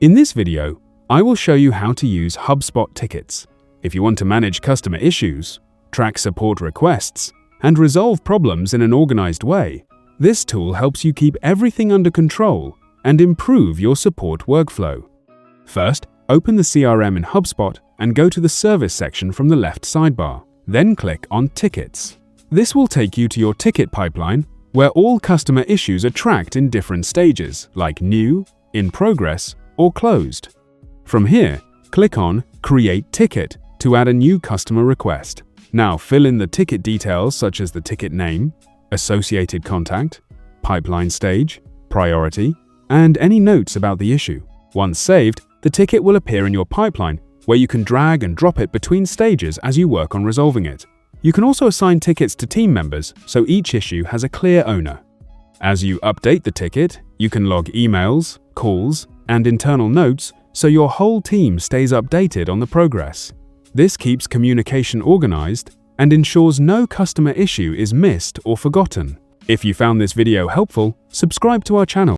In this video, I will show you how to use HubSpot tickets. If you want to manage customer issues, track support requests, and resolve problems in an organized way, this tool helps you keep everything under control and improve your support workflow. First, open the CRM in HubSpot and go to the Service section from the left sidebar. Then click on Tickets. This will take you to your ticket pipeline, where all customer issues are tracked in different stages, like new, in progress, or closed. From here, click on Create Ticket to add a new customer request. Now fill in the ticket details such as the ticket name, associated contact, pipeline stage, priority, and any notes about the issue. Once saved, the ticket will appear in your pipeline, where you can drag and drop it between stages as you work on resolving it. You can also assign tickets to team members, so each issue has a clear owner. As you update the ticket, you can log emails, calls, and internal notes so your whole team stays updated on the progress. This keeps communication organized and ensures no customer issue is missed or forgotten. If you found this video helpful, subscribe to our channel.